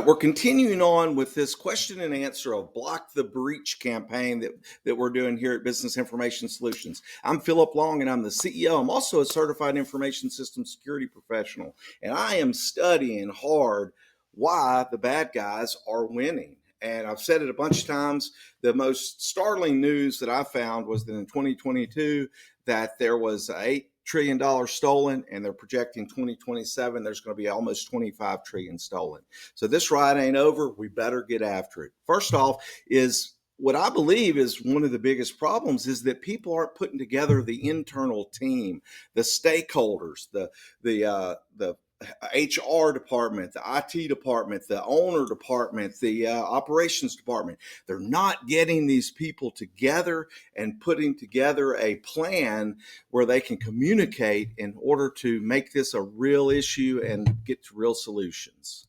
right, we're continuing on with this question and answer of Block the Breach campaign that we're doing here at Business Information Solutions. I'm Phillip Long and I'm the CEO. I'm also a certified information system security professional, and I am studying hard why the bad guys are winning. And I've said it a bunch of times. The most startling news that I found was that in 2022 that there was $8 trillion stolen, and they're projecting 2027 there's going to be almost 25 trillion stolen. So this ride ain't over. We better get after it. First off, is what I believe is one of the biggest problems is that people aren't putting together the internal team, the stakeholders, the HR department, the IT department, the owner department, the operations department. They're not getting these people together and putting together a plan where they can communicate in order to make this a real issue and get to real solutions.